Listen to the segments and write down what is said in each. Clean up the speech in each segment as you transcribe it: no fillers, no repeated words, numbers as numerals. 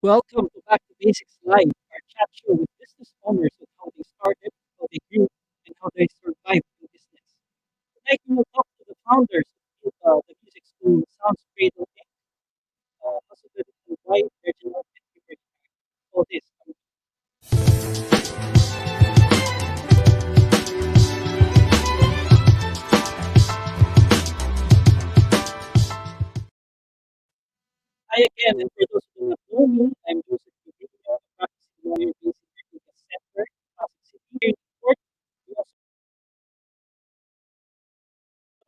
Welcome to Back to Basics Live, our chat show with business owners on how they started, how they grew, and how they survived in business. Tonight we will talk to the founders of the music school Sounds Cradle Inc., hosted by Reginald and Ritche. All this. Hi again, and for those who do not know me, I'm Joseph Rubio, a practicing lawyer based in Technical Center, Pasig City. Here in Port, we also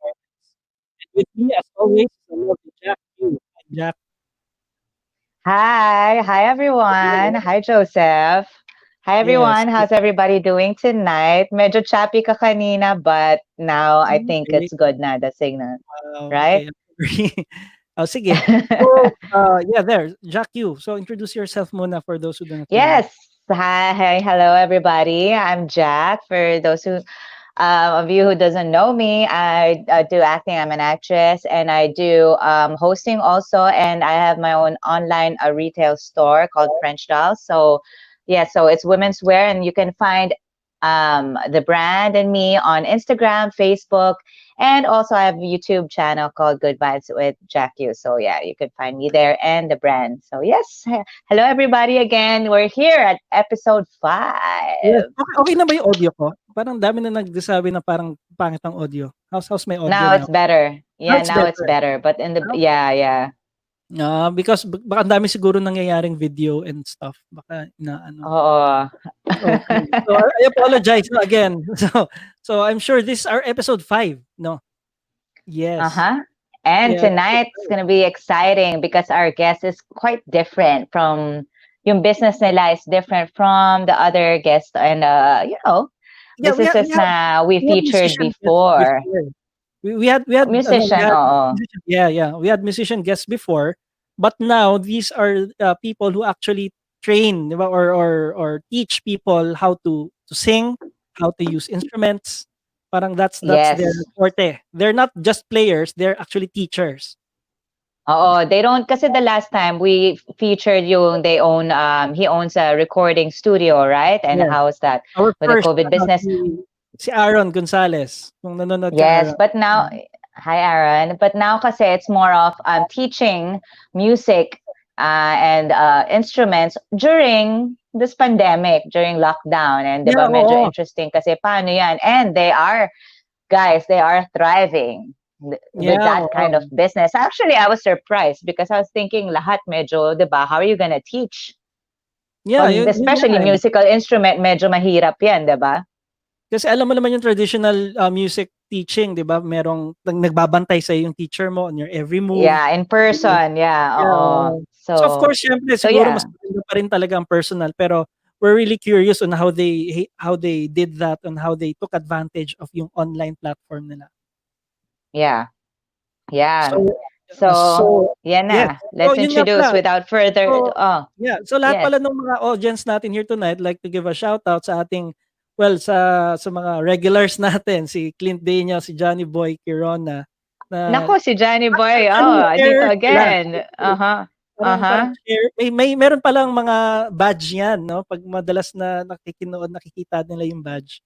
have artists. And with me, as always, is the lovely Jack Yu. Hi, Jack. Hi, hi everyone. Hi Joseph. Hi Yes. everyone. How's everybody doing tonight? Medyo choppy ka kanina, but now I think Okay. it's good na the signal, right? Okay. Oh, sige. So, yeah, there, Jack Yu. So, introduce yourself muna for those who do not know you. Yes. Hi, hello everybody. I'm Jack. For those who of you who doesn't know me, I do acting. I'm an actress, and I do hosting also. And I have my own online retail store called French Dolls. So, yeah, so it's women's wear, and you can find the brand and me on Instagram, Facebook, and also I have a YouTube channel called Good Vibes with Jack Yu. So yeah, you can find me there and the brand. So yes, hello everybody again. We're here at episode Yes. 5. Okay, okay na ba yung audio ko? Parang dami na nagsasabi na parang pangit ang audio. How's my audio Now it's now? better. Now Yeah, it's now it's better. better. But in the Okay. yeah, yeah. Because baka ang dami siguro nangyayaring video and stuff. Baka na ano. Oh. Okay. So I apologize again. So I'm sure this is our episode 5, no? Yes. Uh-huh. And Yeah, episode tonight it's 5. gonna be exciting because our guest is quite different from yung business nila is different from the other guests and Yeah, businesses na we we had featured musician guests before. before. We had ano, we Musician, had oo. musician, yeah, we had musician guests before, but now these are people who actually train, 'di ba, or teach people how to sing, how to use instruments. Parang that's their Yes. forte. They're not just players, they're actually teachers. Oo, they don't kasi the last time we featured yung they own he owns a recording studio, right? And Yes. how is that Our with the first COVID business? si Aaron Gonzalez, kung nanonood ka Yes, Aaron. but now, hi Aaron, but now kasi it's more of teaching music and instruments during this pandemic, during lockdown. And Yeah, diba, medyo oo. interesting kasi paano yan? And they are, guys, they are thriving with Yeah, that kind of oo. business. Actually, I was surprised because I was thinking lahat medyo, diba, how are you gonna teach? Yeah, Pag, yun nga, especially eh. musical instrument, medyo mahirap yan, diba? Kasi alam mo naman yung traditional, music teaching, 'di ba? Merong nagbabantay sa'yo yung teacher mo on your every move. Yeah, in person, yeah, Yeah, oo. oo. So, of So, course, siyempre so siguro mas yeah. maganda pa rin talaga ang personal, pero we're really curious on how they did that, on how they took advantage of yung online platform nila. Yeah. Yeah. So, So, so yan yes. na. So, Let's yun nga introduce pala. without further So, oh, yeah. So, lahat yes. pala ng mga audience natin here tonight, like to give a shout out sa ating, well, sa mga regulars natin, si Clint Daniel, si Johnny Boy Quirona, na Naku, si Johnny Boy. actually Oh, dito share sila. again. Uh-huh. Parang Uh-huh. share, meron palang mga badge 'yan, 'no, 'pag madalas na nakikita nila yung badge.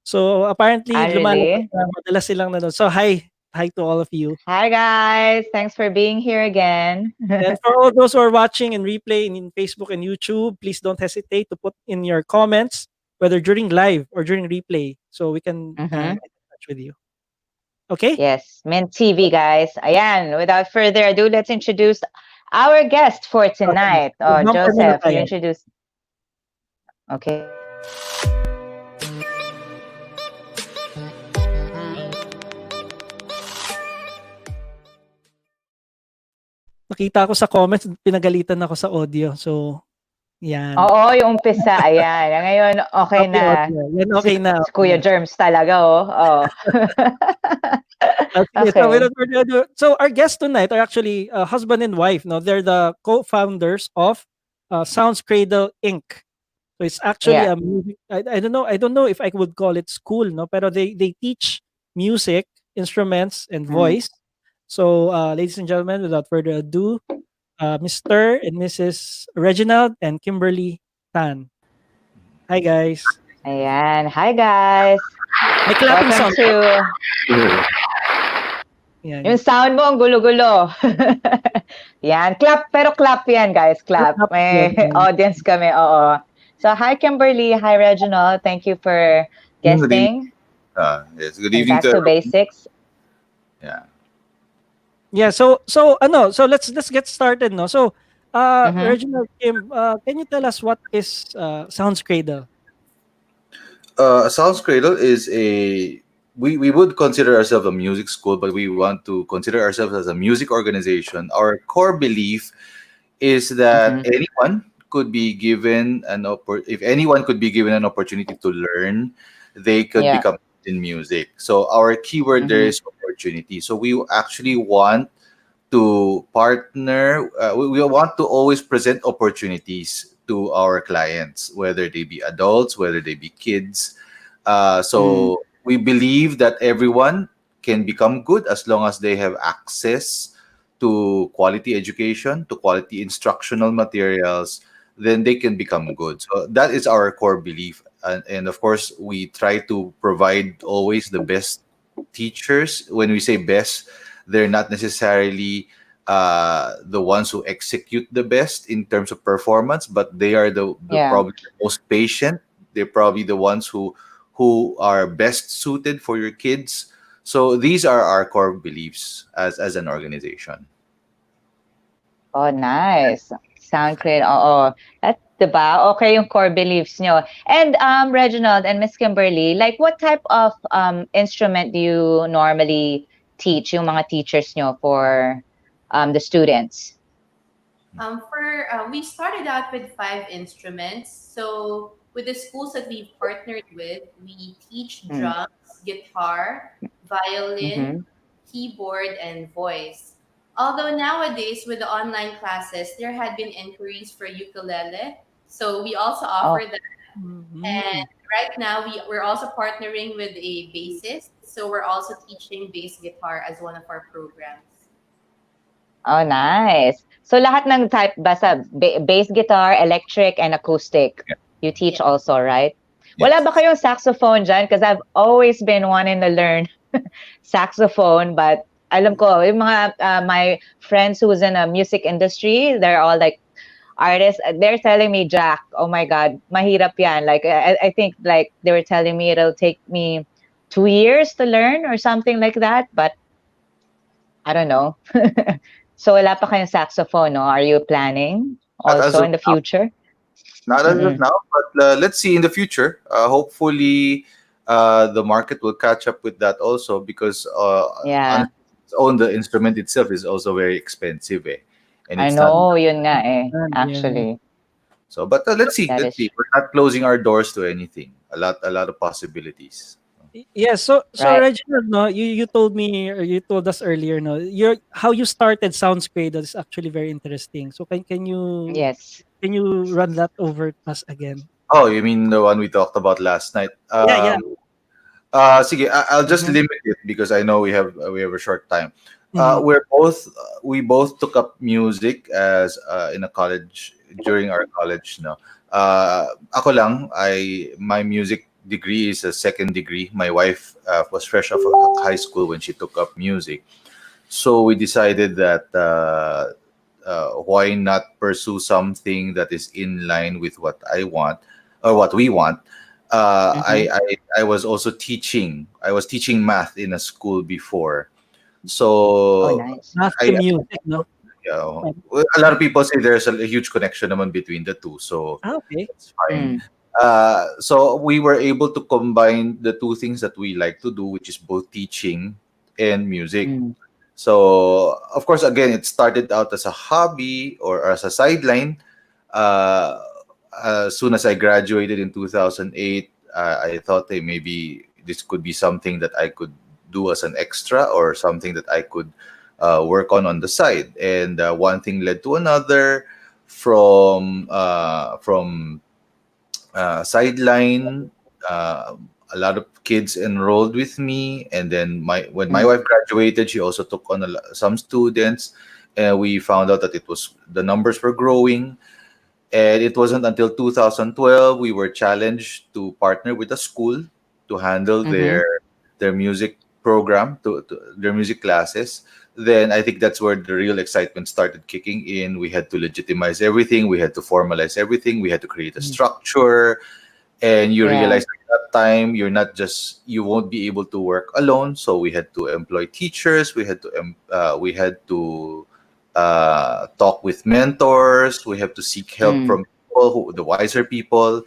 So, apparently Ah, lumalabas really? na madalas silang nanonood. So, hi to all of you. Hi, guys. Thanks for being here again. And for all those who are watching in replay in Facebook and YouTube, please don't hesitate to put in your comments, whether during live or during replay, so we can, Mm-hmm. get in touch with you. Okay? Yes, Mint TV, guys. Ayan, without further ado, let's introduce our guest for Okay. tonight. So, Oh, bumper muna Joseph, you tayo. introduce. Okay. Nakita ko sa comments pinagalitan ako sa audio. So, 'yan. Oo, yung umpisa, ayan. Ngayon, okay Copy na. audio. 'Yan, Si, okay na, si okay Kuya na. Germs talaga, oh. Oh. Sige, so Okay. without further ado, so our guests tonight are actually, husband and wife, no? They're the co-founders of, Sounds Cradle Inc. So it's actually Yeah. a music, I don't know if I would call it school, no? Pero they teach music, instruments, and Mm. voice. So, ladies and gentlemen, without further ado, Mr. and Mrs. Reginald and Kimberly Tan. Hi, guys. Ayan. Hi, guys. May clapping Welcome sound. to... Yung Yan. sound mo, ang gulo-gulo. Yan. Clap. Pero clap yan, guys. Clap. Clap May again. Yan. audience kami. Oo. So, hi, Kimberly. Hi, Reginald. Thank you for Good evening. guesting. Yes, good And evening back to to everyone. basics. Yeah. Yeah, so let's get started, no. So Mm-hmm. Reginald, Kim, can you tell us what is Sounds Cradle? Sounds Cradle is we would consider ourselves a music school, but we want to consider ourselves as a music organization. Our core belief is that Mm-hmm. anyone could be given if anyone could be given an opportunity to learn, they could Yeah. become in music. So our keyword there Mm-hmm. is opportunity. So we actually want to partner. We want to always present opportunities to our clients, whether they be adults, whether they be kids. Mm. So we believe that everyone can become good as long as they have access to quality education, to quality instructional materials, then they can become good. So that is our core belief. And of course, we try to provide always the best teachers. When we say best, they're not necessarily the ones who execute the best in terms of performance, but they are the Yeah. probably the most patient. They're probably the ones who are best suited for your kids. So these are our core beliefs as an organization. Oh, nice. Sound great. Oo. At, diba? Okay yung core beliefs nyo. And Reginald and Miss Kimberly, like what type of instrument do you normally teach, yung mga teachers nyo for the students? We started out with 5 instruments. So with the schools that we've partnered with, we teach Mm. drums, guitar, violin, Mm-hmm. keyboard, and voice. Although nowadays with the online classes, there had been inquiries for ukulele. So we also Oh, offer that. Mhm. And right now we're also partnering with a bassist. So we're also teaching bass guitar as one of our programs. oh, nice. So lahat ng type, basta bass guitar, electric, and acoustic, Yeah. you Yeah. teach also, right? Wala Yes. ba kayong saxophone dyan? Because I've always been wanting to learn saxophone, but alam ko, yung mga, my friends who's in a music industry, they're all like artists. They're telling me, Jack, oh my God, mahirap yan. Like, I think like they were telling me it'll take me 2 years to learn or something like that, but I don't know. So wala pa kayong saxophone, no? Are you planning Not as also of in the now. future? Not as of Mm-mm. now, but let's see in the future. Hopefully, the market will catch up with that also because Yeah, honestly, own the instrument itself is also very expensive, and I it's not know, yun nga eh, Yeah. actually. so. But let's see, That let's is see. We're not closing our doors to anything. A lot of possibilities. Yes, so right. Reginald, no, you told me or you told us earlier, no, your how you started Sounds Cradle is actually very interesting. So Yes. can you run that over us again? Oh, you mean the one we talked about last night? Yeah, yeah. Sige, I'll just Mm-hmm. limit it because I know we have a short time. Mhm. We both took up music as in a college during our college. No, ako lang. My music degree is a second degree. My wife was fresh off of high school when she took up music, so we decided that why not pursue something that is in line with what I want or what we want. Mm-hmm. I was also teaching. I was teaching math in a school before, Oh, so nice. Math to I music, no? well, a lot of people say there's a huge connection naman between the two, so Okay. that's fine. Mm. So we were able to combine the two things that we like to do, which is both teaching and music. Mm. So, of course, again, it started out as a hobby or as a sideline. Uh, as soon as I graduated in 2008, I thought, hey, maybe this could be something that I could do as an extra or something that I could work on the side. And one thing led to another from sideline. A lot of kids enrolled with me, and then my when my Mm. wife graduated, she also took on some students, and we found out that it was the numbers were growing. And it wasn't until 2012 we were challenged to partner with a school to handle Mm-hmm. their music program, to their music classes. Then I think that's where the real excitement started kicking in. We had to legitimize everything, we had to formalize everything, we had to create a Mm. structure, and you Yeah. realize at that time you won't be able to work alone, so we had to employ teachers, we had to talk with mentors, we have to seek help Mm. from people the wiser people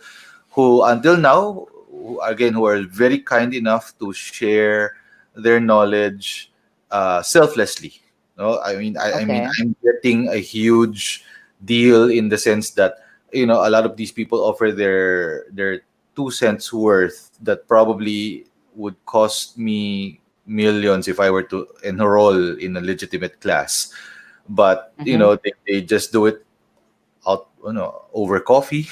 who until now, who are very kind enough to share their knowledge selflessly. No, I mean Okay. I'm getting a huge deal in the sense that a lot of these people offer their 2 cents worth that probably would cost me millions if I were to enroll in a legitimate class. But Mm-hmm. they just do it out, over coffee,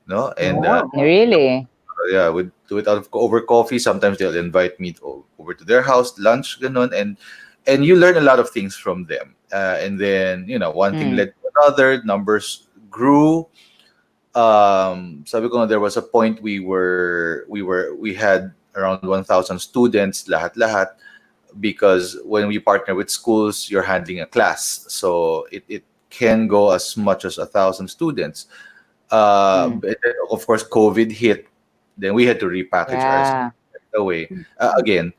no, and Wow. Really? yeah, would do it out of over coffee. Sometimes they'll invite me over to their house, lunch, ganon, and you learn a lot of things from them. And then one thing Mm. led to another. Numbers grew. Sabi ko nga, there was a point we had around 1,000 students, lahat because when we partner with schools, you're handling a class, so it can go as much as 1,000 students. Mm. But then, of course, COVID hit. Then we had to repackage ours Yeah. away again.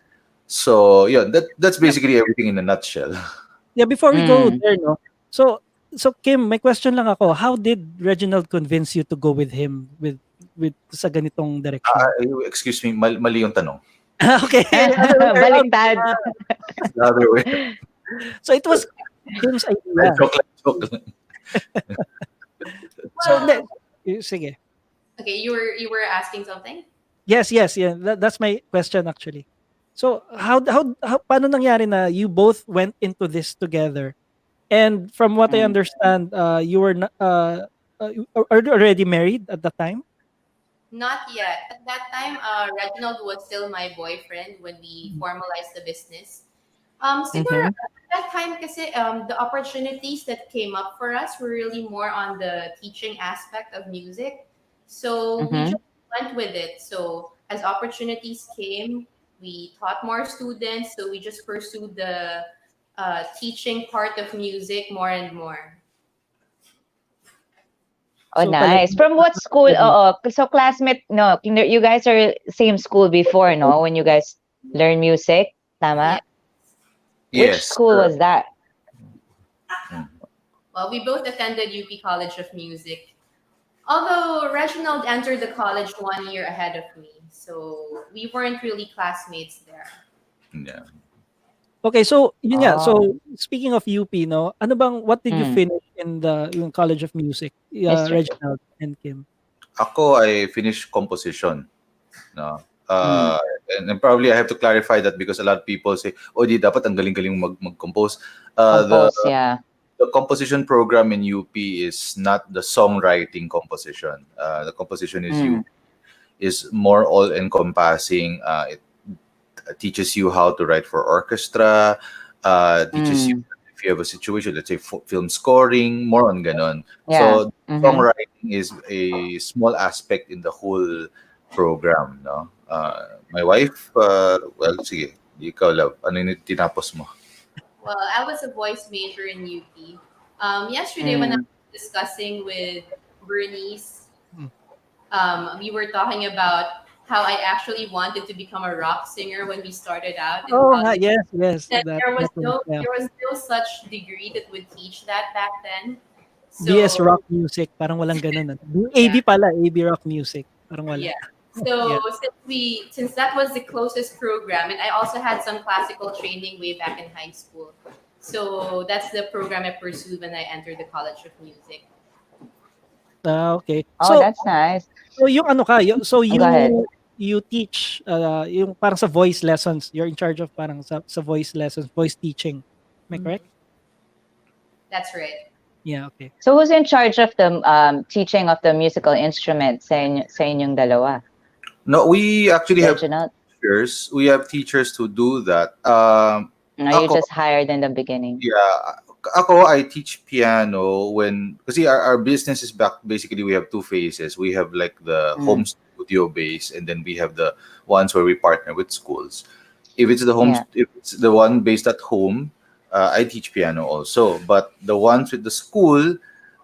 So yeah, that's Yeah, basically everything in a nutshell. yeah, before we go Mm. there, no. So so Kim, may question lang ako. How did Reginald convince you to go with him with sa ganitong direction? Excuse me, mali yung tanong. Okay, other way around. Baliktad. The other way. So it was Kim's idea. Joke lang, joke lang. So hindi, Well, sige. okay, you were asking something. Yes, yes, yeah. That's my question actually. So how paano nangyari na you both went into this together? And from what I Mm. understand, you were are you already married at the time? Not yet. At that time, Reginald was still my boyfriend when we formalized the business. Siguro Mm-hmm. at that time kasi the opportunities that came up for us were really more on the teaching aspect of music. So we Mm-hmm. just went with it. So as opportunities came, we taught more students. So we just pursued the teaching part of music more and more. Oh, So nice. talagang From what school? Oh, so classmate, no, you guys are same school before, no? When you guys learn music, Yeah. tama? Which Yes. school was that? Mm. Well, we both attended UP College of Music. Although Reginald entered the college 1 year ahead of me, so we weren't really classmates there. Yeah. Okay, so yun nga. Oh, So speaking of UP, no, ano bang what did you mm. finish in the yung College of Music, History. Reginald and Kim? Ako, I finished composition. No. Mm. Uh, and probably I have to clarify that because a lot of people say, "Oh, di dapat ang galing-galing mag-compose." Uh, the Compose, yeah. the composition program in UP is not the songwriting composition. The composition Mm. is more all encompassing. It teaches you how to write for orchestra. Teaches you Mm. if you have a situation, let's say film scoring, more on ganon. Yeah. So Mm-hmm. songwriting is a small aspect in the whole program, no? My wife, well, sige, ikaw love, ano yung tinapos mo? Well, I was a voice major in UP. Yesterday, when I Mm. was discussing with Bernice, Mm. we were talking about how I actually wanted to become a rock singer when we started out in Oh, nga, college. yes, yes. And That one. Yeah. there was no such degree that would teach that back then. BS So rock music, parang walang ganun. yeah, AB pala, AB rock music, parang wala. yeah. Yeah. So since that was the closest program, and I also had some classical training way back in high school. So that's the program I pursued when I entered the College of Music. Okay. Oh, that's nice. So yung ano ka, so Oh, go ahead. you teach yung parang sa voice lessons. You're in charge of parang sa voice lessons, voice teaching. Am I correct? That's right. Yeah, okay. So who's in charge of the teaching of the musical instruments sa inyong dalawa? No, we actually have Reginald? teachers. We have teachers to do that. No, you Ako, just hired in the beginning. yeah, ako, I teach piano when, kasi our business is back, basically we have two phases. We have like the home Mm. studio base, and then we have the ones where we partner with schools. If it's the home, Yeah. if it's the one based at home, I teach piano also. But the ones with the school,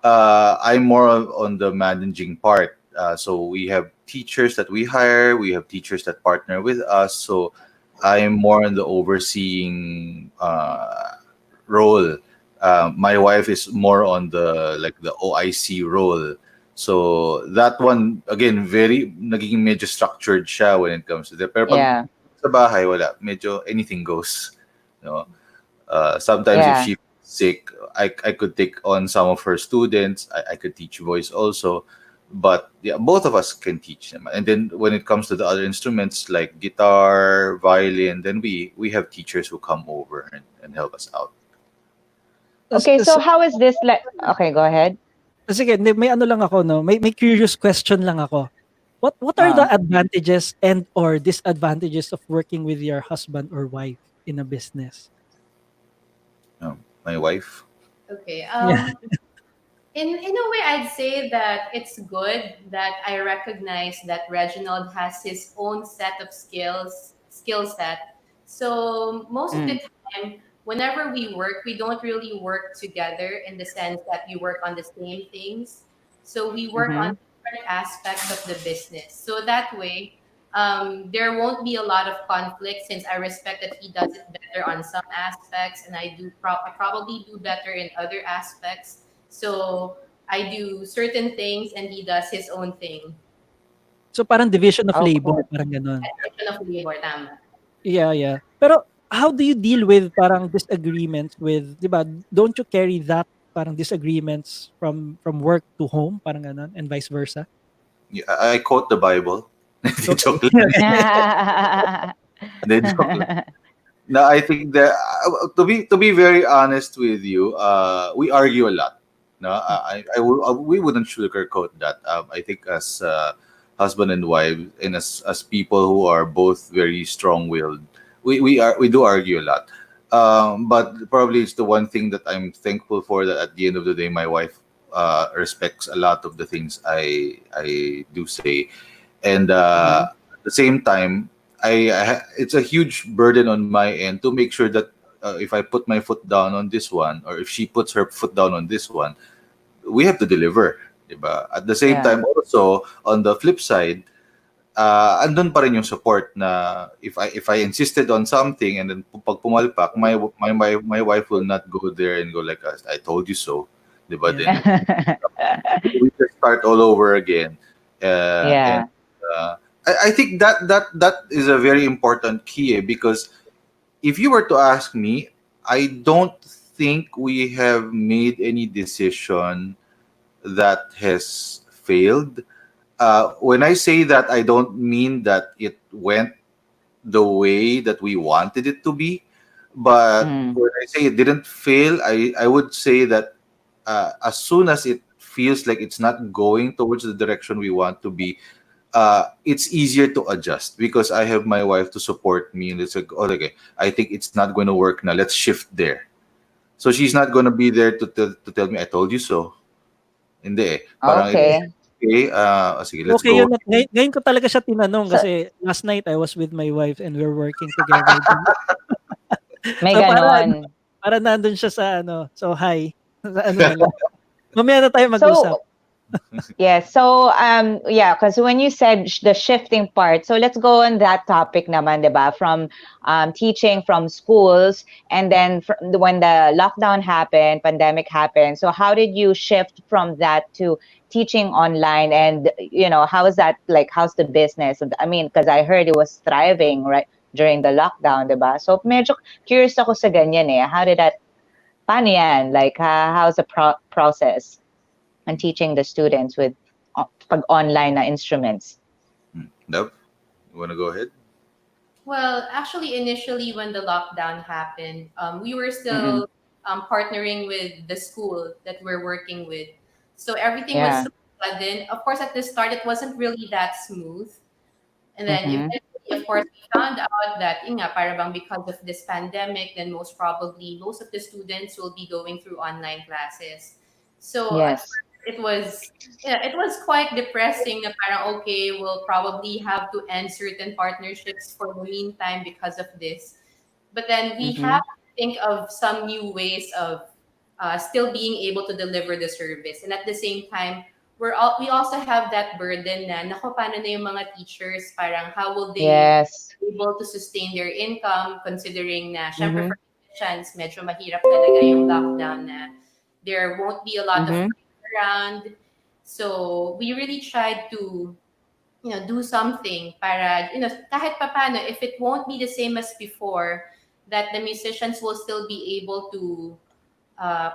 I'm more on the managing part. So we have teachers that we hire, we have teachers that partner with us. So I'm more on the overseeing role. My wife is more on the like the OIC role. So that one again very nagiging medyo structured siya when it comes to that. Pero pag Yeah. sa bahay wala, medyo anything goes. No. Sometimes if Yeah. she's sick, I could take on some of her students. I could teach voice also. But yeah, both of us can teach them. And then when it comes to the other instruments like guitar, violin, then we have teachers who come over and help us out. Okay, so So, how is this like? Okay, go ahead. sige, hindi, may ano lang ako, no? May curious question lang ako. What are the Uh, advantages and or disadvantages of working with your husband or wife in a business? My wife. Okay. Yeah. In a way, I'd say that it's good that I recognize that Reginald has his own set of skill set. So most of the mm, time, whenever we work, we don't really work together in the sense that we work on the same things. So we work on mm-hmm. different aspects of the business. So that way, there won't be a lot of conflict since I respect that he does it better on some aspects, and I probably do better in other aspects. So I do certain things and he does his own thing. So parang division of labor, Okay. parang gano'n. Division of labor, tama. Yeah, yeah. Pero how do you deal with parang disagreements with, 'di ba? Don't you carry that parang disagreements from work to home, parang gano'n, and vice versa? Yeah, I quote the Bible. Okay. Joke lang. Hindi, joke lang. No, I think that to be very honest with you, we argue a lot. No, we wouldn't sugarcoat that. I think as husband and wife, and as people who are both very strong-willed, we do argue a lot. But probably it's the one thing that I'm thankful for, that at the end of the day, my wife respects a lot of the things I do say, and Mhm. at the same time, it's a huge burden on my end to make sure that if I put my foot down on this one, or if she puts her foot down on this one, we have to deliver, diba? At the same Yeah. time, also on the flip side, andun pa rin yung support na if I insisted on something, and then pag pumalpak, my wife will not go there and go like, I told you so, diba? Yeah. Then we just start all over again. And Yeah. I think that is a very important key, because if you were to ask me, I don't think we have made any decision that has failed. When I say that, I don't mean that it went the way that we wanted it to be. But Mm. when I say it didn't fail, I would say that as soon as it feels like it's not going towards the direction we want to be, it's easier to adjust, because I have my wife to support me, and it's like, oh, okay, I think it's not going to work now. Let's shift there. So she's not going to be there to tell me, I told you so. Hindi eh. Parang it's Okay. okay, sige, let's Okay go. yun at ngayon ko talaga siya tinanong So, kasi last night I was with my wife and we're working together. may So para ano, ganon. para nandun siya sa ano, so hi. Sa ano na lang. Mamaya na tayo mag-usap. So, yeah. So, yeah, because when you said the shifting part, so let's go on that topic naman, diba? From teaching from schools, and then when the lockdown happened, pandemic happened. So, how did you shift from that to teaching online? And how is that like? How's the business? I mean, because I heard it was thriving right during the lockdown, diba? So, medyo curious ako sa ganyan eh. How did that? Paano yan? Like, how's the process? And teaching the students with pag online na instruments. Nope. You want to go ahead? Well, actually, initially when the lockdown happened, we were Mm-mm. still partnering with the school that we're working with. So everything was Yeah. so sudden. Of course, at the start, it wasn't really that smooth. And then Mm-hmm. eventually of course, we found out that para bang because of this pandemic, then most probably most of the students will be going through online classes. So at Yes. first it was quite depressing na parang okay, we'll probably have to end certain partnerships for the meantime because of this. But then we Mm-hmm. have to think of some new ways of still being able to deliver the service. And at the same time, we also have that burden na, naku, paano na yung mga teachers, parang how will they Yes. be able to sustain their income considering na, syempre Mm-hmm. for chance, medyo mahirap talaga yung lockdown na there won't be a lot of Mm-hmm. friends around. So we really tried to do something para, kahit papano, if it won't be the same as before, that the musicians will still be able to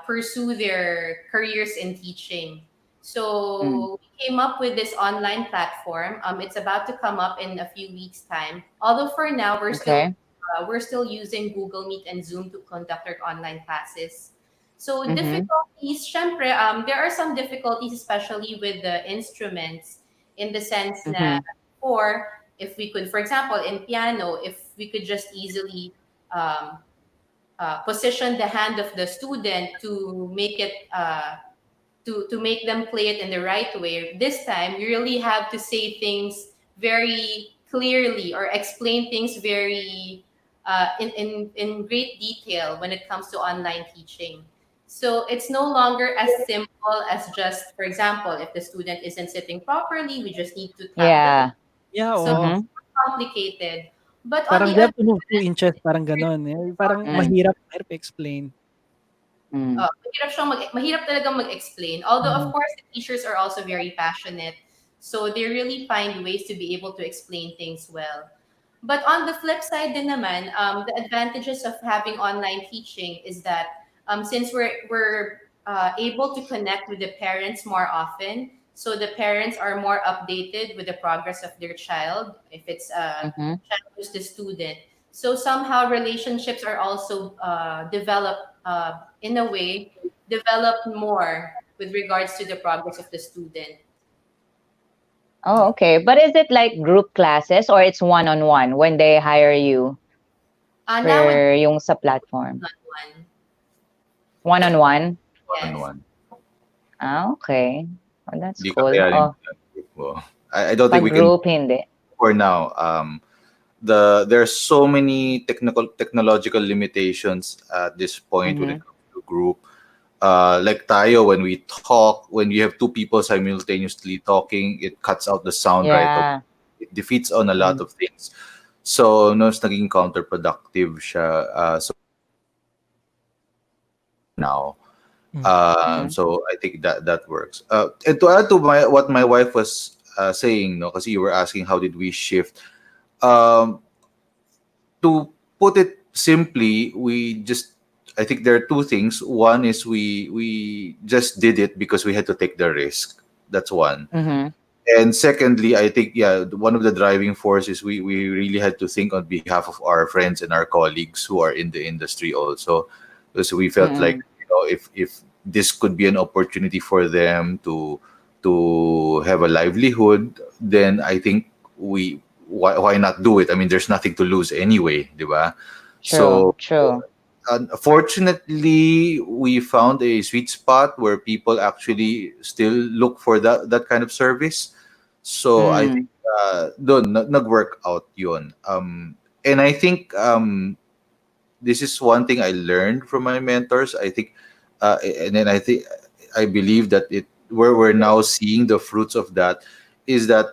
pursue their careers in teaching. Mm. So we came up with this online platform. It's about to come up in a few weeks' time. Although for now Okay. we're still using Google Meet and Zoom to conduct our online classes. So Mm-hmm. difficulties, syempre, there are some difficulties, especially with the instruments, in the sense na, Mm-hmm. or if we could, for example, in piano, if we could just easily um, position the hand of the student to make it to make them play it in the right way. This time, you really have to say things very clearly or explain things very in great detail when it comes to online teaching. So it's no longer as simple as just, for example, if the student isn't sitting properly, we just need to tap them. Yeah. Yeah, So oo. Mm-hmm. it's more complicated. But on Parang the they have other to move 2 inches, parang gano'n. Eh, parang Mm. mahirap mahirap i-explain. Mm. mahirap talagang mag-explain. Although, of Mhm. course, the teachers are also very passionate. So they really find ways to be able to explain things well. But on the flip side din naman, the advantages of having online teaching is that since we're able to connect with the parents more often, so the parents are more updated with the progress of their child, if it's a Mm-hmm. child who's the student. So somehow relationships are also developed in a way, developed more with regards to the progress of the student. Oh, okay. But is it like group classes or it's one-on-one when they hire you Nowadays, for yung sa platform? not one. One-on-one? Yes. One-on-one. Ah, okay. Oh, that's Hindi cool. kakayanin Oh, mo yan. Well, I don't think pag we can group, hindi. for now. There's so many technological limitations at this point when Mm-hmm. it comes to group. Like tayo, when we talk, when you have two people simultaneously talking, it cuts out the sound right away. Yeah. It defeats on a lot Mm-hmm. of things. So, no, it's naging counterproductive siya. So now. Mm-hmm. So I think that works. And to add to what my wife was saying, no, because you were asking how did we shift. Um, to put it simply, we just I think there are two things. One is we just did it because we had to take the risk. That's one. Mm-hmm. And secondly, I think one of the driving forces we really had to think on behalf of our friends and our colleagues who are in the industry also, because we felt like Mm-hmm. if this could be an opportunity for them to have a livelihood, then I think why not do it? I mean, there's nothing to lose anyway, diba? True. So True. unfortunately, we found a sweet spot where people actually still look for that kind of service. So I think Mm. doon nag-work out yun. And I think this is one thing I learned from my mentors. I think, and then I believe that it where we're now seeing the fruits of that is that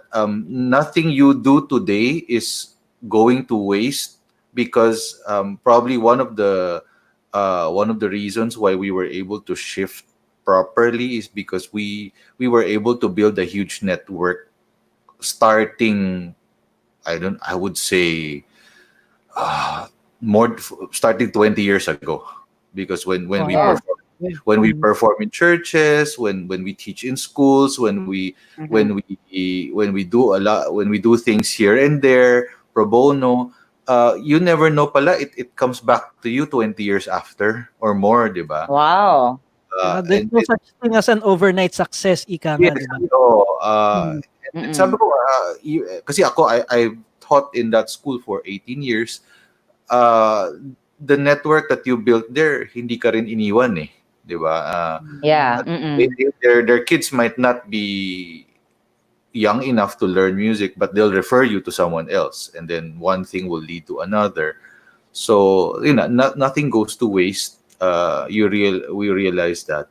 nothing you do today is going to waste, because probably one of the reasons why we were able to shift properly is because we were able to build a huge network starting, I would say, uh, more starting 20 years ago, because when we Wow. Yeah. perform Yeah. when we Mhm. perform in churches, when we teach in schools, Mm-hmm. when we do a lot, when we do things here and there pro bono, you never know pala, it comes back to you 20 years after or more, di ba? Wow. There's And no such thing as an overnight success, ika nga, yes, 'di ba? oo. Mm. And sabi Mm-mm. ko, kasi ako, I taught in that school for 18 years, uh, the network that you built there, hindi ka rin iniwan eh. Di ba? Yeah. Their kids might not be young enough to learn music, but they'll refer you to someone else, and then one thing will lead to another. So nothing goes to waste. We realize that,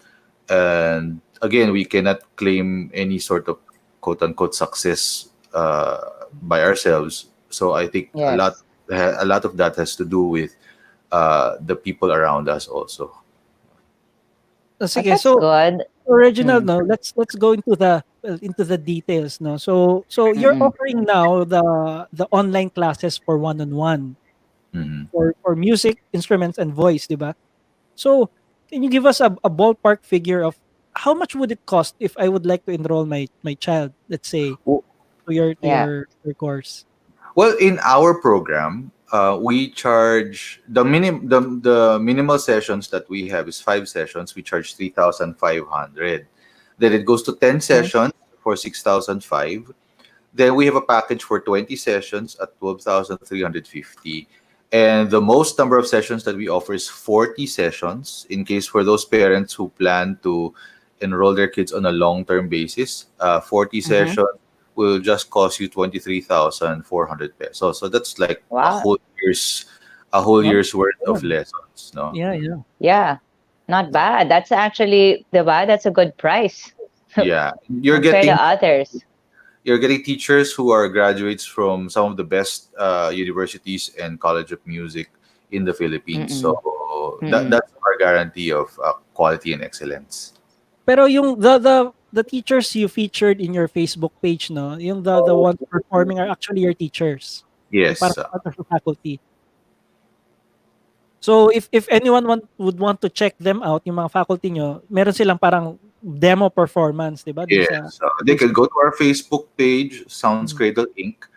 and again, we cannot claim any sort of quote unquote success by ourselves. So I think Yes. a lot of that has to do with the people around us also. But Sige, that's so good. Reginald, Mm. no, let's go into the details, no. So you're Mm-mm. offering now the online classes for one-on-one Mhm. for music, instruments, and voice, di ba? So can you give us a ballpark figure of how much would it cost if I would like to enroll my child, let's say, to Yeah. your course? Well, in our program, we charge the minimal sessions that we have is 5 sessions. We charge 3,500. Then it goes to 10 sessions for 6,005. Then we have a package for 20 sessions at 12,350. And the most number of sessions that we offer is 40 sessions in case for those parents who plan to enroll their kids on a long-term basis. 40 Mm-hmm. sessions will just cost you 23,400 pesos. So that's like Wow. a whole Well, year's worth of yeah, lessons, no? yeah, yeah. Yeah. Not bad. That's actually, diba? That's a good price Yeah, compared to others. you're getting teachers who are graduates from some of the best universities and college of music in the Philippines. Mm-mm. So Mm-mm. that's our guarantee of quality and excellence. Pero yung the teachers you featured in your Facebook page, no, yung the ones performing are actually your teachers. Yung Yes. parang part of the faculty. So if anyone would want to check them out, yung mga faculty nyo, meron silang parang demo performance, 'di ba? Dun sa Yes. They can Facebook. go to our Facebook page, Sounds Mm. Cradle Inc.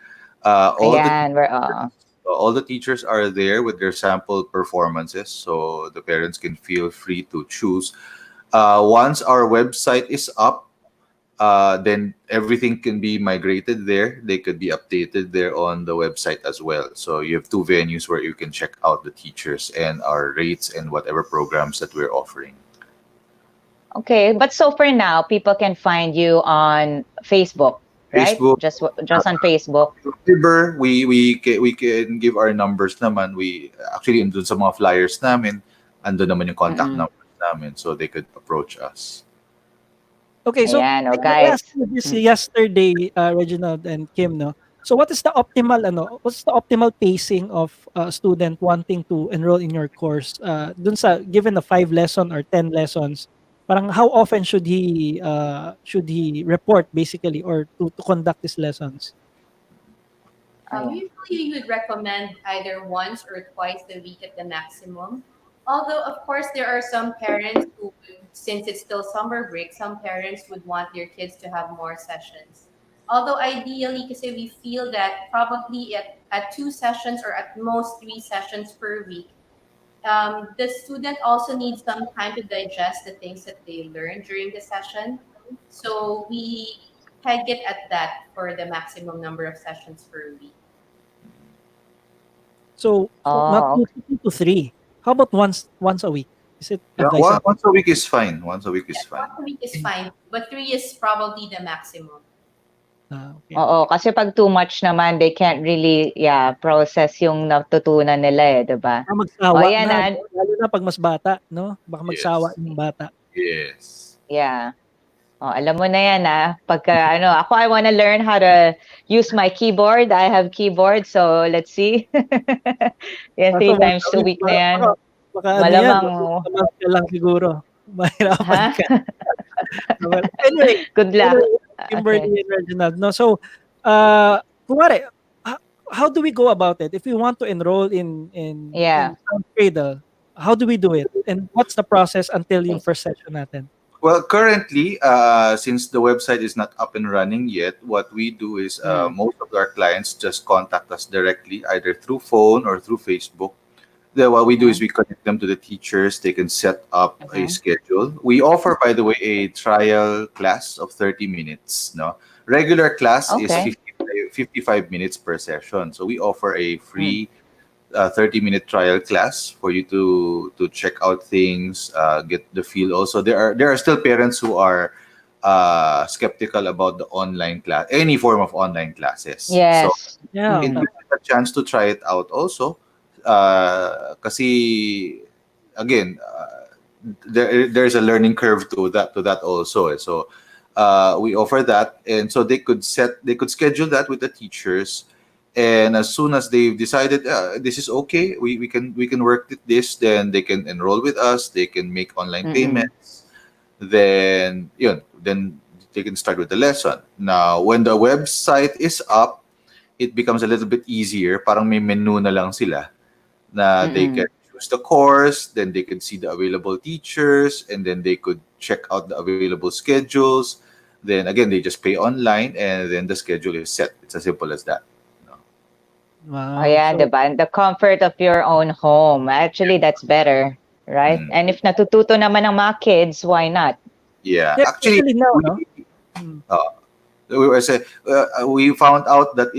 All the Ayan. all the teachers are there with their sample performances, so the parents can feel free to choose. Once our website is up, then everything can be migrated there. They could be updated there on the website as well. So you have two venues where you can check out the teachers and our rates and whatever programs that we're offering. Okay. But so for now, people can find you on Facebook, right? Facebook, Just on Facebook. Viber, we can give our numbers naman. We actually andun sa mga flyers namin, andun naman yung contact Mm-mm. numbers namin so they could approach us. Okay, so Ayan. Oh, I guys. asked you this yesterday, Reginald and Kim, no. So what's the optimal pacing of a student wanting to enroll in your course? Dun sa given a 5 lesson or 10 lessons, parang how often should he report basically or to conduct these lessons? Ayan. Usually, we would recommend either once or twice a week at the maximum. Although, of course, there are some parents who, since it's still summer break, some parents would want their kids to have more sessions. Although ideally, because we feel that probably at 2 sessions or at most 3 sessions per week, the student also needs some time to digest the things that they learn during the session. So we peg it at that for the maximum number of sessions per week. So not Oh, two to three. How about once a week? Is it Yeah, advisable? once a week is fine. Once a week is Yes, fine. once a week is fine, but 3 is probably the maximum. Okay. oo. Kasi pag too much naman, they can't really, process yung natutunan nila eh, diba? Baka O, magsawa yan na, ah. lalo na pag mas bata, no? Baka magsawa Yes. yung bata. Yes. Yeah. Oh, alam mo na yan pagka ako I wanna learn how to use my keyboard. I have keyboard, so let's see. Yan, Kaso 3 times a week na yan. baka ano yan, Malamang, masamang ka lang siguro. Mahirapan ha? ka. Well, anyway, Good luck. Kimberly Okay. and Reginald, no? So, kunwari, how do we go about it? If we want to enroll Yeah. in Sound Cradle, how do we do it? And what's the process until yung first session natin? Well, currently, since the website is not up and running yet, what we do is most of our clients just contact us directly, either through phone or through Facebook. Then what we do is we connect them to the teachers. They can set up a schedule. We offer, by the way, a trial class of 30 minutes. No, regular class is Okay. like 55 minutes per session. So we offer a Mm. free 30-minute trial class for you to check out things, get the feel. Also, there are still parents who are skeptical about the online class, any form of online classes. So Yes. Yeah. it Mm. gives you a chance to try it out also. Kasi again, there's a learning curve to that also. So we offer that, and so they could schedule that with the teachers, and as soon as they've decided this is okay, we can work with this, then they can enroll with us. They can make online Mm-mm. payments. Then they can start with the lesson. Now, when the website is up, it becomes a little bit easier. Parang may menu na lang sila na they can Mm-mm. choose the course, then they can see the available teachers, and then they could check out the available schedules. Then again, they just pay online, and then the schedule is set. It's as simple as that. No? Oh Wow. yeah, So, diba? And the comfort of your own home. Actually, that's better, right? Mm. And if natututo naman ng mga kids, why not? Yeah, yeah, actually, especially now, we no? Mm. uh, we found out that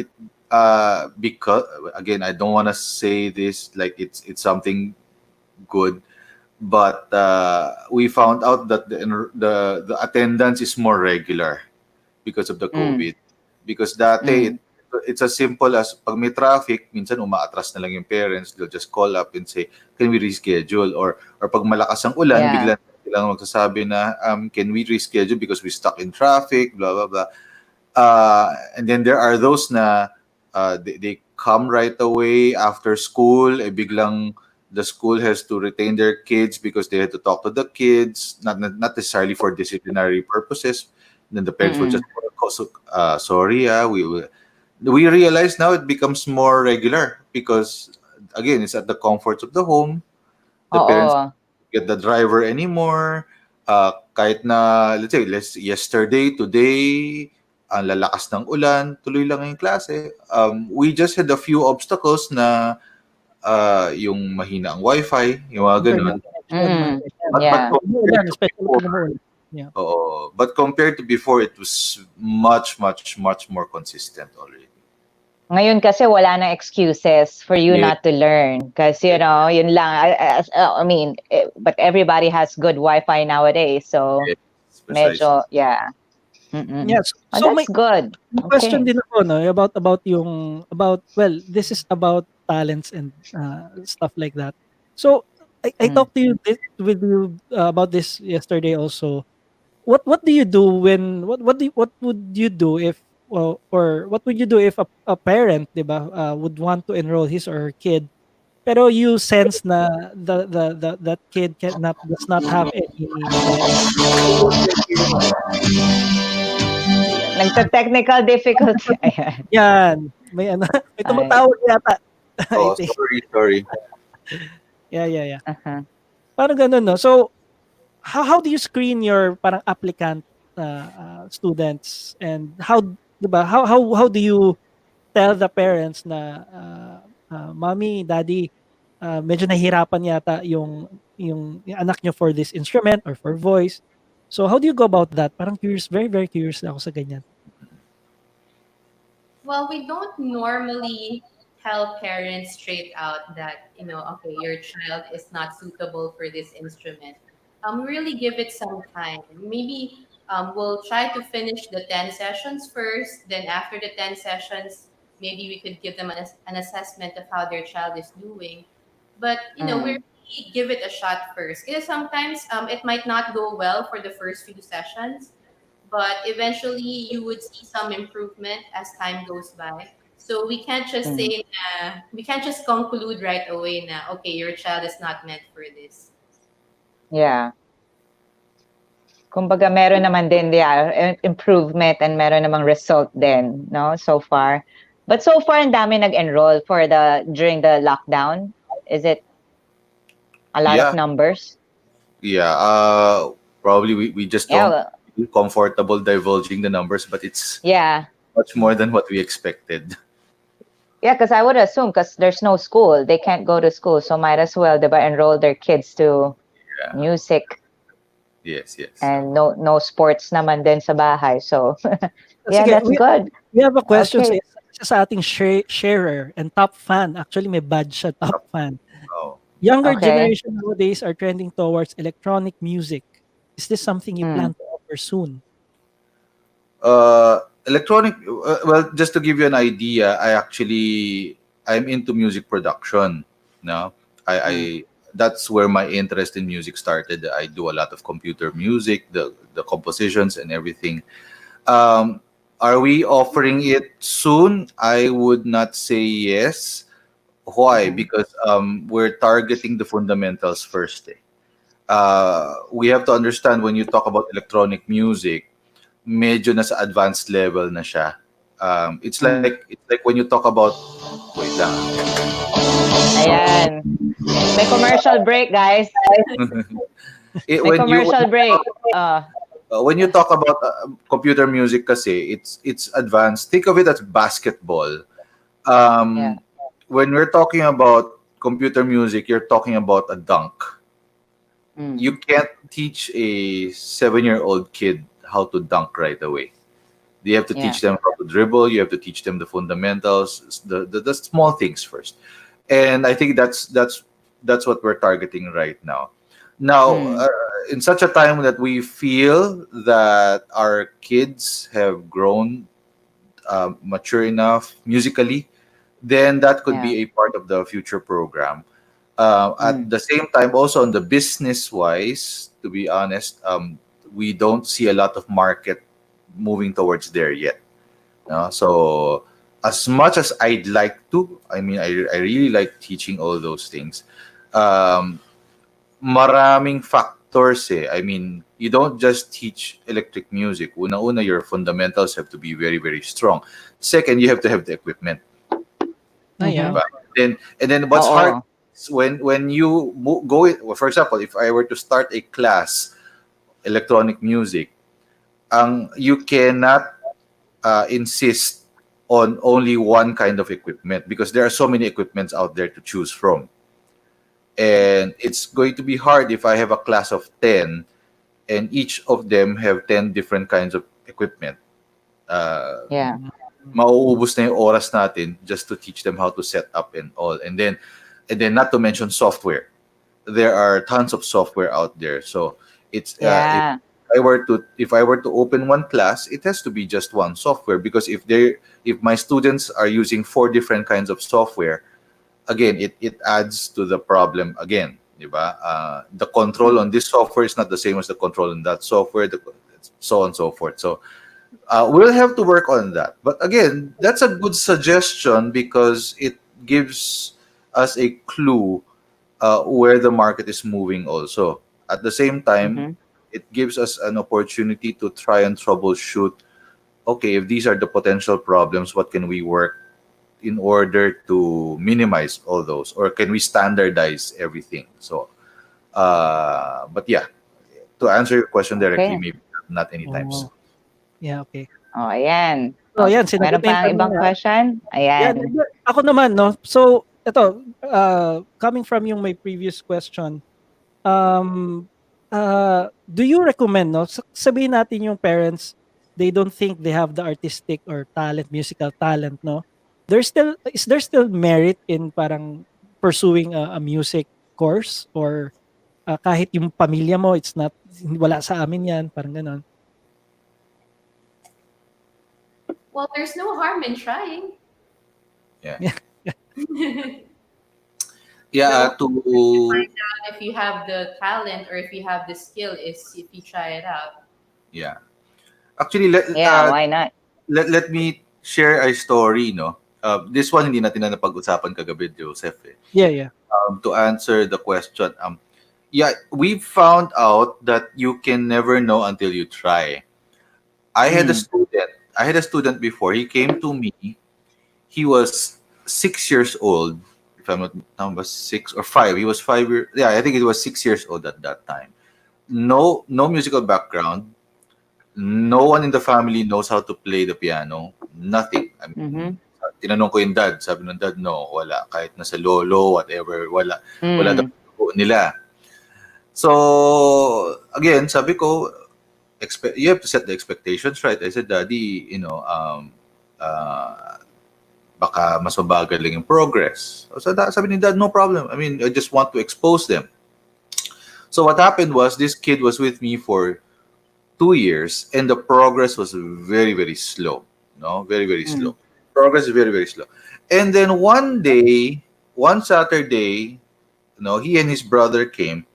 because again, I don't want to say this like it's something good, but we found out that the attendance is more regular because of the Mm. COVID. Because dati, Mm. it's as simple as pag may traffic, minsan umaatras na lang yung parents, they'll just call up and say, can we reschedule? Or pag malakas ang ulan, Yeah. bigla silang magsasabi na, can we reschedule because we stuck in traffic, blah, blah, blah. And then there are those na they come right away after school, biglang the school has to retain their kids because they had to talk to the kids, not necessarily for disciplinary purposes. Then the parents will just Mm-mm. sorry, we realize now it becomes more regular because again, it's at the comforts of the home. The parents Oo. get the driver anymore. Kahit na, yesterday, today, ang lalakas ng ulan, tuloy lang yung klase. We just had a few obstacles na yung mahina ang wifi, yung mga Internet ganun. connection, mga Mm-mm. ganyan. But Yeah. Pag compared umuulan, to especially before, pag umuulan. Yeah. but compared to before, it was much, much, much more consistent already. Ngayon kasi wala na excuses for you Yeah, not to learn. Kasi, yun lang. I mean, but everybody has good Wi-Fi nowadays. So, yes, precisely. medyo, yeah. Mm-mm. Yes. Oh, So that's good. may question Okay. din ako, no, about yung about, well, this is about talents and stuff like that. So I Mm. talked to you with you about this yesterday also. What do you do when what would you do if, well, or what would you do if a parent, 'di ba, would want to enroll his or her kid, pero you sense na that kid cannot does not have any behavior changes. Ayan. Nagta-technical difficulty. Ayan. Yan, may ano, may Ay, tumatawag yata. I Oh, think. sorry. Yeah, yeah, yeah. uh-huh. Parang gano'n, 'no? So, how do you screen your parang applicant, students, and how, 'di ba, how do you tell the parents na, "Mommy, Daddy, medyo nahihirapan yata yung anak niyo for this instrument or for voice." So, how do you go about that? Parang curious, very, very curious ako sa ganyan. Well, we don't normally tell parents straight out that, okay, your child is not suitable for this instrument. We really give it some time. Maybe we'll try to finish the 10 sessions first. Then after the 10 sessions, maybe we could give them an assessment of how their child is doing. But, we Mm. really give it a shot first. Because sometimes it might not go well for the first few sessions, but eventually you would see some improvement as time goes by. So we can't just Mm. say we can't just conclude right away na okay, your child is not meant for this. Yeah. Kumbaga meron naman din, yeah, improvement and meron namang result din, no, so far. But so far, ang dami nag-enroll during the lockdown. Is it a lot of Yeah, numbers? yeah. Probably we just Yeah, don't well, feel comfortable divulging the numbers, but it's yeah. much more than what we expected. Yeah, because I would assume because there's no school, they can't go to school, so might as well, diba, enroll their kids to Yeah. music Yes. and no sports naman din sa bahay. So, yeah, Sige, that's good. we have a question sa Okay. isa isa sa ating sharer and top fan. Actually, may badge siya, top fan. Oh. Younger Okay. generation nowadays are trending towards electronic music. Is this something you Mm. plan to offer soon? Electronic. Well, just to give you an idea, I'm into music production. No, I Mm. that's where my interest in music started. I do a lot of computer music, the compositions and everything. Um, are we offering it soon? I would not say yes. Why? Mhm. Because we're targeting the fundamentals first. Eh. We have to understand when you talk about electronic music, medyo nasa advanced level na siya. Mm. It's like when you talk about wait lang. Ayan. May commercial break, guys. May When you commercial break. when you talk about computer music kasi it's advanced. Think of it as basketball. Yeah. Um, when we're talking about computer music, you're talking about a dunk. Mm. You can't teach a 7-year-old kid how to dunk right away. You have to Yeah. teach them how to dribble. You have to teach them the fundamentals, the small things first. And I think that's what we're targeting right now. Now, Mm. in such a time that we feel that our kids have grown mature enough musically, then that could Yeah. be a part of the future program. At Mm. the same time, also on the business wise, to be honest, we don't see a lot of market moving towards there yet. No? So, as much as I'd like to, I mean, I really like teaching all those things. Um, maraming factors eh. I mean, you don't just teach electric music. Una-una, your fundamentals have to be very, very strong. Second, you have to have the equipment. Ah, yeah. Mhm. Diba? And then what's hard Oo. is when you well, for example, if I were to start a class electronic music, you cannot insist on only one kind of equipment because there are so many equipments out there to choose from. And it's going to be hard if I have a class of 10 and each of them have 10 different kinds of equipment. Uh, Yeah. mauubos na yung oras natin just to teach them how to set up and all. And then not to mention software. There are tons of software out there. So it's Yeah. if I were to open one class, it has to be just one software because if my students are using four different kinds of software, again it adds to the problem again. Diba? The control Mm. on this software is not the same as the control on that software, so on and so forth. So we'll have to work on that. But again, that's a good suggestion because it gives us a clue where the market is moving also. At the same time, Mhm. it gives us an opportunity to try and troubleshoot, okay, if these are the potential problems, what can we work in order to minimize all those? Or can we standardize everything? So, but yeah, to answer your question directly, Okay. maybe not anytime soon. Oh, yeah, okay. Oh, ayan. So, Oh, ayan, sinagot meron na yung pang tanong ibang niya. question? Yeah, Ayan. ako naman, no? So, ito, coming from yung my previous question, um, do you recommend, no? Sabihin natin yung parents, they don't think they have the artistic or talent, musical talent, no? Is there still merit in parang pursuing a music course or kahit yung pamilya mo, it's not, wala sa amin yan, parang ganon. Well, there's no harm in trying. Yeah. Yeah. Yeah, The only way to to find out if you have the talent or if you have the skill is if you try it out. yeah. Actually, let Yeah, why not? let, let me share a story, no. This one hindi natin na napag-usapan kagabi, Joseph. Eh. Yeah, yeah. To answer the question, yeah, we found out that you can never know until you try. I had a Mm. student. I had a student before. He came to me. He was 6 years old. If I'm not, was 6 or 5. He was 5 years. Yeah, I think it was 6 years old at that time. No musical background. No one in the family knows how to play the piano. Nothing. I mean, Mhm. tinanong ko yung dad. Sabi ng dad, no, wala. Kahit nasa lolo, whatever, wala daw Mm. nila. So, again, sabi ko, you have to set the expectations right. I said, Daddy, uh, baka mas mabagal lang yung progress. So sabi ni Dad, no problem. I mean, I just want to expose them. So what happened was this kid was with me for 2 years, and the progress was very, very slow. No, very, very Mm. slow. Progress is very, very slow. And then one day, one Saturday, he and his brother came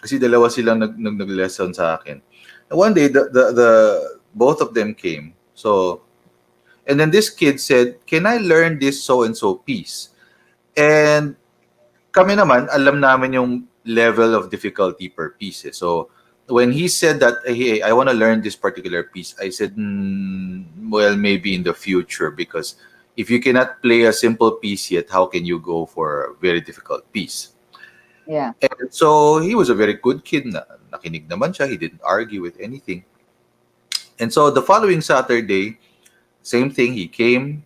kasi dalawa silang nag-lesson sa akin. And one day, the both of them came. So, and then this kid said, "Can I learn this so and so piece?" And kami naman, alam namin yung level of difficulty per piece. So, when he said that, hey, I want to learn this particular piece, I said, well, maybe in the future, because if you cannot play a simple piece yet, how can you go for a very difficult piece? Yeah. And so, he was a very good kid. Nakinig naman siya. He didn't argue with anything. And so, the following Saturday, same thing, he came.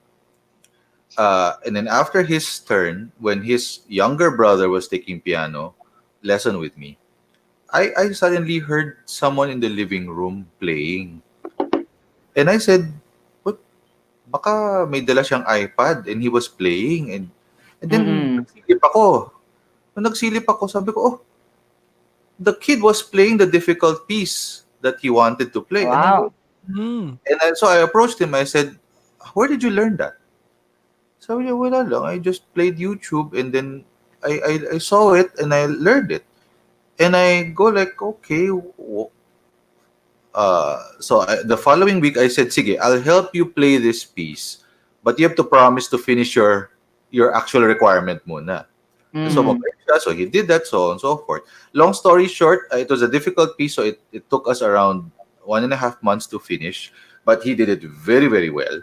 And then after his turn, when his younger brother was taking piano lesson with me, I suddenly heard someone in the living room playing. And I said, what? Baka may dala siyang iPad and he was playing. And then Mm-mm. nagsilip ako. Nung nagsilip ako, sabi ko, oh, the kid was playing the difficult piece that he wanted to play. Wow. So I approached him. I said, where did you learn that? Sabi niya, wala lang. I just played YouTube and then I saw it and I learned it. And I go like, okay. The following week, I said, sige, I'll help you play this piece. But you have to promise to finish your actual requirement muna. So, Mm. so he did that, so on and so forth. Long story short, it was a difficult piece, so it took us around 1.5 months to finish. But he did it very, very well.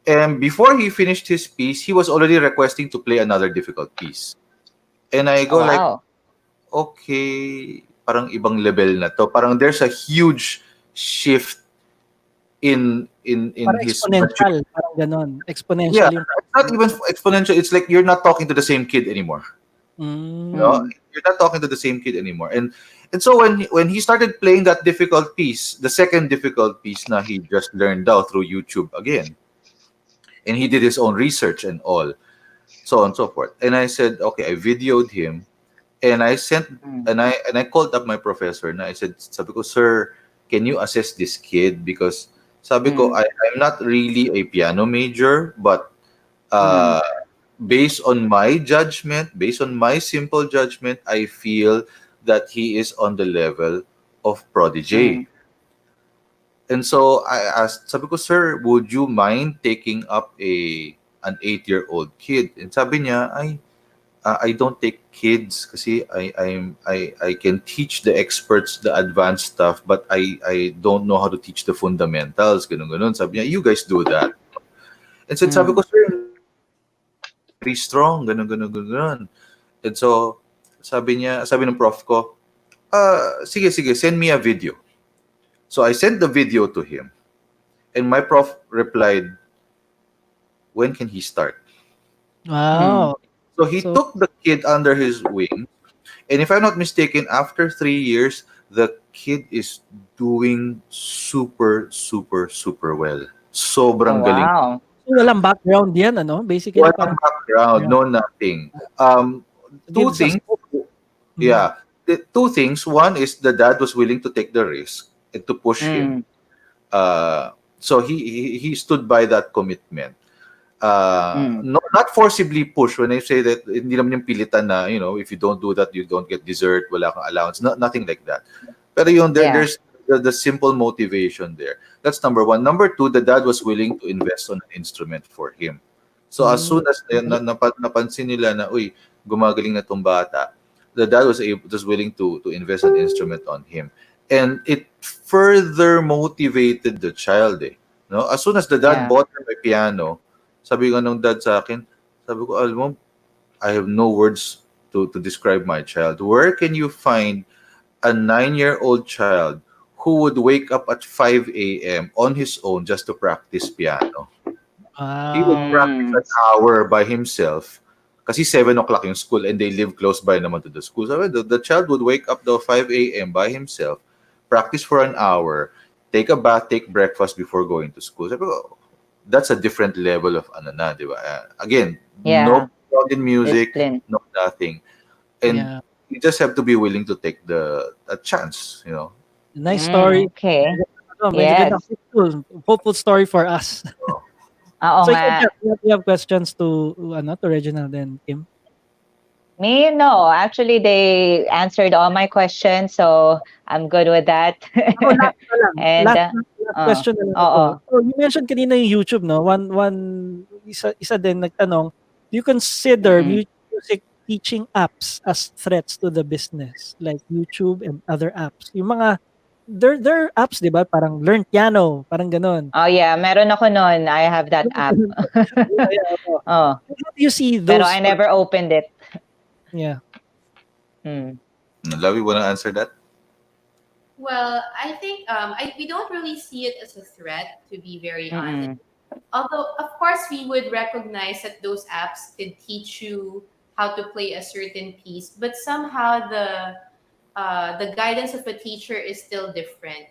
And before he finished his piece, he was already requesting to play another difficult piece. And I Oh, go like, wow. okay, parang ibang level na to. Parang there's a huge shift in Parang his exponential, maturity. parang ganon. Yeah, Exponential yung it's not even exponential. It's like you're not talking to the same kid anymore. Mm. You're not talking to the same kid anymore. And so when he started playing that difficult piece, the second difficult piece na he just learned out through YouTube again, and he did his own research and all, so on and so forth. And I said, okay, I videoed him, and I sent Mm. and I called up my professor and I said, sabi ko, sir, can you assess this kid? Because sabi ko, Mm. I'm not really a piano major, but Mm. uh, based on my judgment, based on my simple judgment, I feel that he is on the level of Mm. prodigy. And so I asked, sabi ko, sir, would you mind taking up an 8-year-old kid? And sabi niya, I don't take kids kasi I can teach the experts the advanced stuff, but I don't know how to teach the fundamentals. Ganun ganun. Sabi niya, you guys do that. And so sabi Mm. ko, sir, very strong. Ganun ganun ganun. And so sabi ng prof ko, sige sige, send me a video. So I sent the video to him, and my prof replied, when can he start? Mm. wow. So he So, took the kid under his wing. And if I'm not mistaken, after 3 years, the kid is doing super, super, super well. Oh, Sobrang galing. wow. so walang background yan, ano? Basically, Walang parang background, background. no nothing. Two Gives us things. hope. Yeah. The two things. One is the dad was willing to take the risk and to push him. Mm. So he stood by that commitment. Mm. No, not forcibly push. When I say that, hindi naman yung pilitan na, if you don't do that, you don't get dessert, wala kang allowance. Nothing like that. Pero Yeah. there's the simple motivation there. That's number one. Number two, the dad was willing to invest on an instrument for him. So as soon as napansin nila na, uy, gumagaling na tong bata, the dad was willing to invest an instrument on him. And it further motivated the child. No? As soon as the dad Yeah. bought him a piano, sabi ko nung dad sa akin, sabi ko, alam mo, I have no words to describe my child. Where can you find a 9-year-old child who would wake up at 5 a.m. on his own just to practice piano? He would Wow. practice Mm. an hour by himself kasi 7 o'clock yung school and they live close by naman to the school. So the child would wake up to 5 a.m. by himself, practice for an hour, take a bath, take breakfast before going to school. Sabi ko, that's a different level of ano na, di ba? Again, no Yeah, background in music, discipline. no nothing, and Yeah. you just have to be willing to take the a chance, you know. Nice story. Okay. Medyo ganda, Yes. hopeful, hopeful story for us. Oo So nga. ikaw, Jeff, you have questions to to Reginald and Kim? Me, no. Actually, they answered all my questions, so I'm good with that. Ako last na lang, And last question na lang ako. oo. So you mentioned kanina yung YouTube, no? Isa din nagtanong, do you consider Mm. music teaching apps as threats to the business like YouTube and other apps? Yung mga there are apps, 'di ba? Parang Learn Piano, parang gano'n. Oh yeah, meron ako nun. I have that app. Yeah, oo. Oh, How do you see pero those I never opened it. yeah. Mm. Lavi, wanna answer that? Well, I think we don't really see it as a threat, to be very honest. Mm-mm. Although, of course, we would recognize that those apps could teach you how to play a certain piece, but somehow the guidance of a teacher is still different.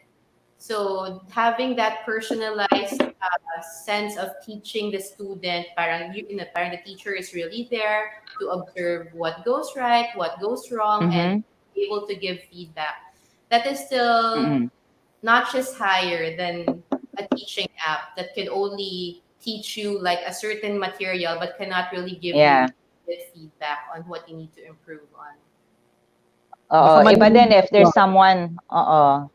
So having that personalized sense of teaching the student, parang the teacher is really there to observe what goes right, what goes wrong, and Mhm. be able to give feedback. That is still Mm-mm. not just higher than a teaching app that can only teach you like a certain material but cannot really give you Yeah. good feedback on what you need to improve on. Baka Oo, mali iba na yung din if ginagawa there's someone oo.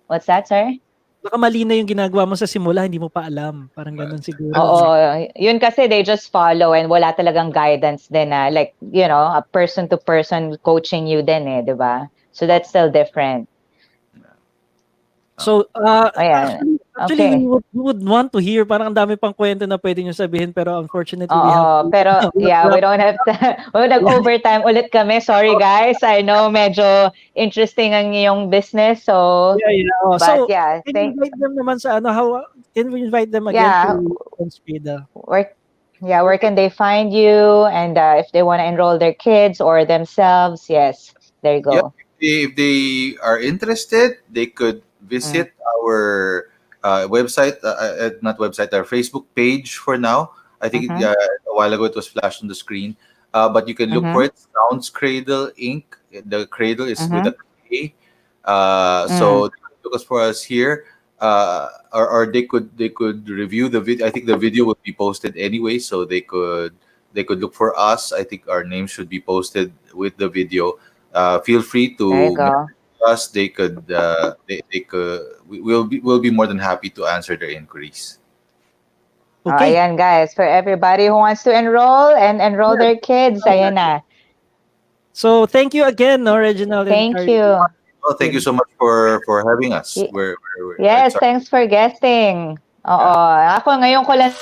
What's that, sorry? baka mali na yung ginagawa mo sa simula, hindi mo pa alam. Parang gano'n siguro, Oo, 'no? yun kasi they just follow and wala talagang guidance din na like, a person to person coaching you din eh, 'di ba? So that's still different. So, Ayan. actually Okay. we would want to hear, parang ang dami pang kuwento na puwede niyong sabihin, pero unfortunately we have Oo, to pero we have to yeah, we wrap don't have to yeah. nag-overtime ulit kami. Sorry guys. I know medyo interesting ang iyong business. So, Oo. but So, yeah, can you invite them naman sa can we invite them again yeah, to Conspida? where can they find you? And if they want to enroll their kids or themselves, yes, there you Yeah, go. if they are interested, they could Mm. visit our website, not website, our Facebook page for now. I think Mm-hmm. a while ago it was flashed on the screen, but you can look for Mm-hmm. it. Sounds Cradle Inc. The Cradle is with Mm-hmm. a K. Mm. So look us for us here. Or they could review the video. I think the video would be posted anyway, so they could look for us. I think our name should be posted with the video. Feel free There you to go. message us. We'll be more than happy to answer their inquiries. Oh, Okay. ayan guys, for everybody who wants to enroll and enroll Yeah. their kids, ayan na. So, thank you again, no, Reginald and Thank Karlyne. you. Oh, thank you so much for having us. Y- It's yes, our thanks for guesting. Oo, ako ngayon ko lang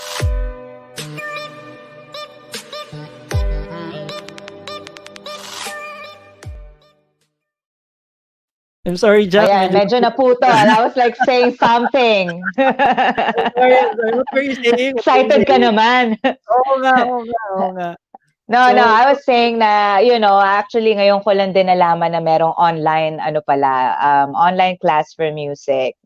I'm sorry, Jack. ayan, medyo naputol. I was like saying something. I'm sorry. What were you saying? Excited ka naman. Oo nga. No, So, I was saying na, actually ngayon ko lang din nalaman na merong online, online class for music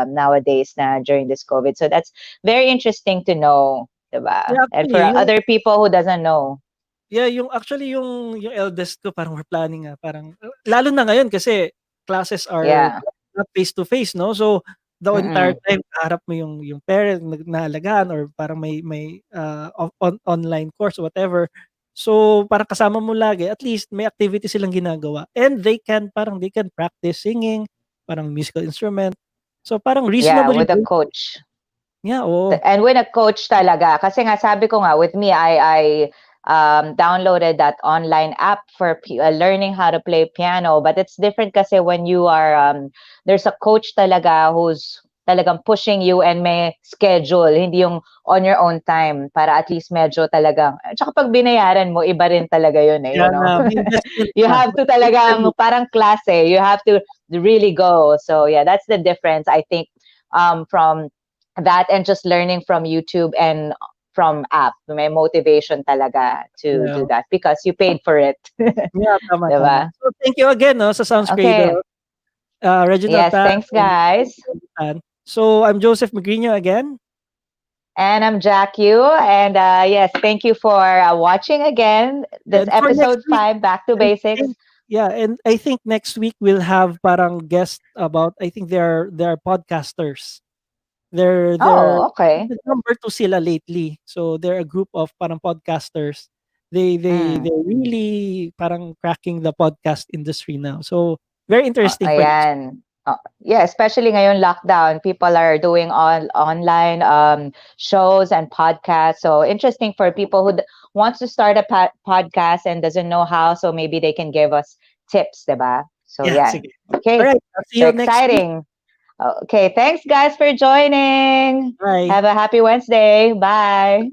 nowadays na during this COVID. So that's very interesting to know, diba? yeah, And for actually, other people who doesn't know. yung eldest ko, parang we're planning parang lalo na ngayon kasi classes are Yeah. not face to face, no? So the entire Mm-mm. time kaharap mo yung parent na alagaan, or parang may online course or whatever. So parang kasama mo lagi, at least may activity silang ginagawa, and they can practice singing, parang musical instrument. So parang Yeah, reasonable with a yung coach. yeah, oo. And with a coach talaga. Kasi nga sabi ko nga, with me, I downloaded that online app for learning how to play piano. But it's different kasi when you are, there's a coach talaga who's talagang pushing you and may schedule, hindi yung on your own time para at least medyo talagang, tsaka pag binayaran mo, iba rin talaga yun eh, Kaya nga, may investment You ka. have to talagang parang klase, you have to really go. So yeah, that's the difference, I think, from that and just learning from YouTube and from app. May motivation talaga to Yeah. do that because you paid for it. Yeah, tama. Diba? So thank you again, no, sa Sounds Okay. Cradle. Reginald Yes, Tan thanks guys. and Tan. So I'm Joseph Magrino again. And I'm Jack Yu. And yes, thank you for watching again this And for next episode week, 5, Back to I Basics. think, yeah, and I think next week we'll have parang guest about, I think they are podcasters. They're Oh, okay. the number two sila lately. So they're a group of parang podcasters. Mm. They're really parang cracking the podcast industry now. So very interesting for next. Ayan. Yeah, especially ngayon lockdown, people are doing online shows and podcasts. So interesting for people who wants to start a podcast and doesn't know how. So maybe they can give us tips, diba? So Yeah, yeah. sige. All Okay. right, I'll see So you next week. exciting. Okay. Thanks guys for joining. Bye. Have a happy Wednesday. Bye.